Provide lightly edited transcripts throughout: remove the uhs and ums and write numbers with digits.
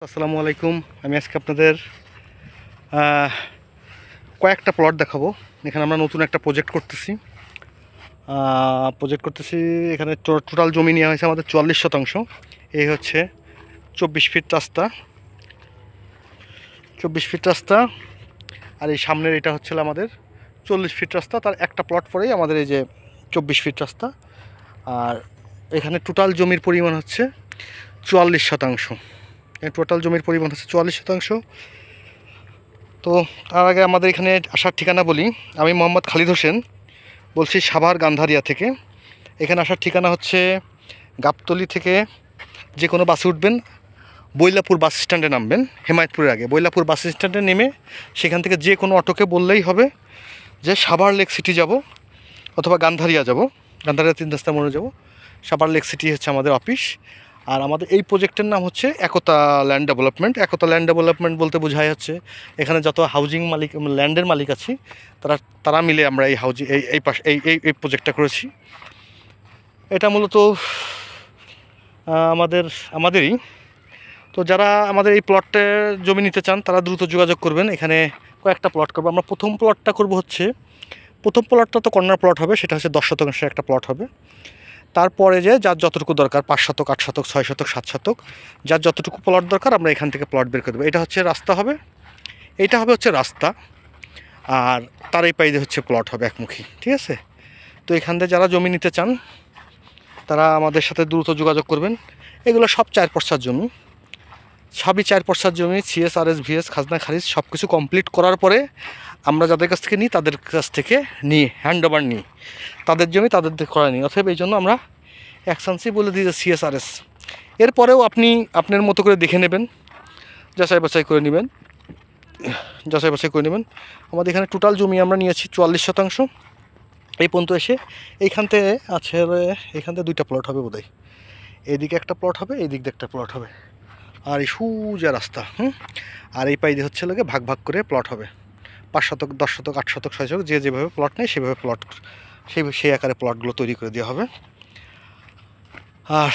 আসসালামু আলাইকুম। আমি আজকে আপনাদের কয়েকটা প্লট দেখাবো। এখানে আমরা নতুন একটা প্রজেক্ট করতেছি। এখানে টোটাল জমি নেওয়া হয়েছে আমাদের 44 শতাংশ। এই হচ্ছে 24 ফিট রাস্তা, 24 ফিট রাস্তা। আর এই সামনের এটা হচ্ছে আমাদের 40 ফিট রাস্তা। তার একটা প্লট পরেই আমাদের এই যে 24 ফিট রাস্তা। আর এখানে টোটাল জমির পরিমাণ হচ্ছে 44 শতাংশ। টোটাল জমির পরিমাণ হচ্ছে 44 শতাংশ। তো তার আগে আমাদের এখানে আসার ঠিকানা বলি। আমি মোহাম্মদ খালিদ হোসেন বলছি, সাভার গান্ধারিয়া থেকে। এখানে আসার ঠিকানা হচ্ছে গাবতলী থেকে যে কোনো বাসে উঠবেন, বৈলাপুর বাস স্ট্যান্ডে নামবেন। হেমায়তপুরের আগে বৈলাপুর বাস স্ট্যান্ডে নেমে সেখান থেকে যে কোনো অটোকে বললেই হবে যে সাভার লেক সিটি যাব অথবা গান্ধারিয়া যাব। গান্ধারিয়া 3 রাস্তা মোড়ে যাব। সাভার লেক সিটি হচ্ছে আমাদের অফিস। আর আমাদের এই প্রজেক্টের নাম হচ্ছে একতা ল্যান্ড ডেভেলপমেন্ট। একতা ল্যান্ড ডেভেলপমেন্ট বলতে বোঝায় হচ্ছে এখানে যত হাউজিং মালিক, ল্যান্ডের মালিক আছি, তারা মিলে আমরা এই হাউজিং এই প্রজেক্টটা করেছি। এটা মূলত আমাদেরই। তো যারা আমাদের এই প্লটে জমি নিতে চান তারা দ্রুত যোগাযোগ করবেন। এখানে কয়েকটা প্লট করবো আমরা। প্রথম প্লটটা তো কর্নার প্লট হবে, সেটা হচ্ছে 10 শতাংশের একটা প্লট হবে। তারপরে যে যার যতটুকু দরকার, 5 শতক, 8 শতক, 6 শতক, 7 শতক, যার যতটুকু প্লট দরকার আমরা এখান থেকে প্লট বের করে দেবো। এটা হচ্ছে রাস্তা হবে, এইটা হবে হচ্ছে রাস্তা। আর তার এই পাইতে হচ্ছে প্লট হবে একমুখী, ঠিক আছে? তো এখান থেকে যারা জমি নিতে চান তারা আমাদের সাথে দ্রুত যোগাযোগ করবেন। এগুলো সব 4 পর্সার জমি, সবই 4 পর্সার জমি। CSRS, VS, খাজনা খারিজ সব কিছু কমপ্লিট করার পরে আমরা যাদের কাছ থেকে নিই তাদের কাছ থেকে হ্যান্ড ওভার নিই। তাদের জমি তাদের করা নিই। অতএব এই জন্য আমরা অ্যাকশানসি বলে দিই যে CSRS। এরপরেও আপনি আপনার মতো করে দেখে নেবেন, যাচাই বাছাই করে নেবেন। আমাদের এখানে টোটাল জমি আমরা নিয়েছি 44 শতাংশ। এই পর্যন্ত এসে এইখান থেকে আছে, এখান থেকে 2টা প্লট হবে বোধহয়। এইদিকে একটা প্লট হবে, এই দিক দিয়ে একটা প্লট হবে। আর এই সোজা রাস্তা, আর এই পাই দিয়ে হচ্ছে লোকে ভাগ ভাগ করে প্লট হবে। 5 শতক, 10 শতক, 8 শতক, 6 শতক, যে যেভাবে প্লট নেয় সেভাবে প্লট, সেই আকারে প্লটগুলো তৈরি করে দেওয়া হবে। আর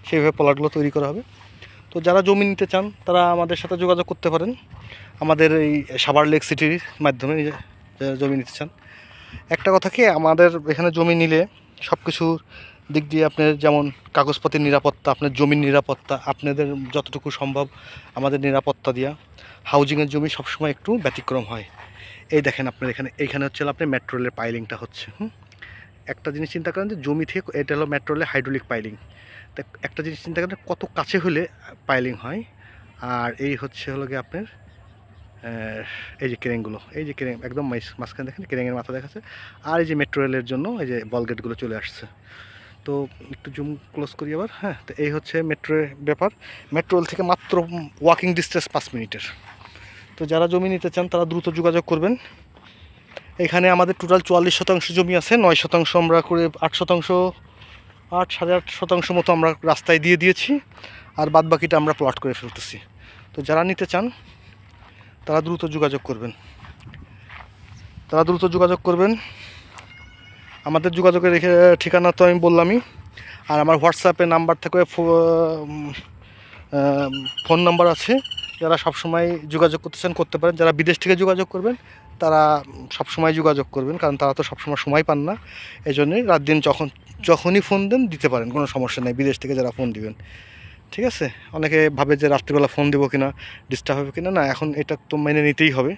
সেইভাবে প্লটগুলো তৈরি করা হবে। তো যারা জমি নিতে চান তারা আমাদের সাথে যোগাযোগ করতে পারেন। আমাদের এই সাভার লেক সিটির মাধ্যমে জমি নিতে চান। একটা কথা কি, আমাদের এখানে জমি নিলে সব কিছুর দিক দিয়ে আপনার যেমন কাগজপত্রের নিরাপত্তা, আপনার জমির নিরাপত্তা, আপনাদের যতটুকু সম্ভব আমাদের নিরাপত্তা দেওয়া। হাউজিংয়ের জমি সবসময় একটু ব্যতিক্রম হয়। এই দেখেন আপনার এইখানে হচ্ছে আপনার মেট্রো রেলের পাইলিংটা হচ্ছে। একটা জিনিস চিন্তা করেন যে জমি থেকে, এটা হলো মেট্রো রেলের হাইড্রোলিক পাইলিং। তা একটা জিনিস চিন্তা করেন কত কাছে হলে পাইলিং হয়। আর এই হচ্ছে হলো গিয়ে আপনার এই যে ক্রেনগুলো, এই যে ক্রেন একদম মাঝখানে দেখেন ক্রেনের মাথা দেখাচ্ছে। আর এই যে মেট্রো রেলের জন্য এই যে বল গেটগুলো চলে আসছে। তো একটু জুম ক্লোজ করি আবার। তো এই হচ্ছে মেট্রোর ব্যাপার। মেট্রো রেল থেকে মাত্র ওয়াকিং ডিস্টেন্স 5 মিনিটের। তো যারা জমি নিতে চান তারা দ্রুত যোগাযোগ করবেন। এখানে আমাদের টোটাল 44 শতাংশ জমি আছে। 9 শতাংশ আমরা করে 8 শতাংশ, 8.5 শতাংশ মতো আমরা রাস্তায় দিয়ে দিয়েছি। আর বাদ বাকিটা আমরা প্লট করে ফেলতেছি। তো যারা নিতে চান তারা দ্রুত যোগাযোগ করবেন। আমাদের যোগাযোগের ঠিকানা তো আমি বললামই। আর আমার হোয়াটসঅ্যাপে নাম্বার থেকে ফোন নাম্বার আছে। যারা সবসময় যোগাযোগ করতে চান করতে পারেন। যারা বিদেশ থেকে যোগাযোগ করবেন তারা সবসময় যোগাযোগ করবেন, কারণ তারা তো সবসময় সময় পান না। এই জন্যই রাত দিন যখনই ফোন দেন দিতে পারেন, কোনো সমস্যা নেই। বিদেশ থেকে যারা ফোন দিবেন, ঠিক আছে? অনেকে ভাবে যে রাত্রিবেলা ফোন দেবো কিনা, ডিস্টার্ব হবে কিনা। না, এখন এটা তো মেনে নিতেই হবে,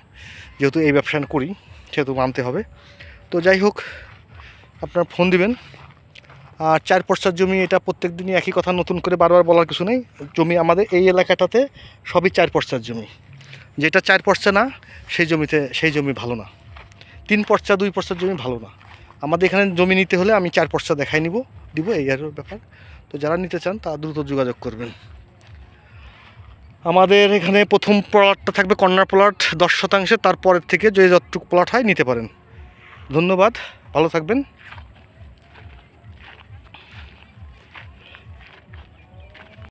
যেহেতু এই ব্যবসা করি সেহেতু মানতে হবে। তো যাই হোক, আপনারা ফোন দিবেন। আর 4 পর্সার জমি, এটা প্রত্যেক দিনই একই কথা, নতুন করে বারবার বলার কিছু নেই। জমি আমাদের এই এলাকাটাতে সবই 4 পর্সার জমি। যেটা 4 পর্সা না সেই জমি ভালো না। 3 পর্সা 2 পর্সার জমি ভালো না। আমাদের এখানে জমি নিতে হলে আমি 4 পর্সা দেখাই দিব, এই আর ব্যাপার। তো যারা নিতে চান তারা দ্রুত যোগাযোগ করবেন। আমাদের এখানে প্রথম প্লটটা থাকবে কর্নার প্লট 10 শতাংশে। তারপরের থেকে যে যতটুকু প্লট হয় নিতে পারেন। ধন্যবাদ, ভালো থাকবেন।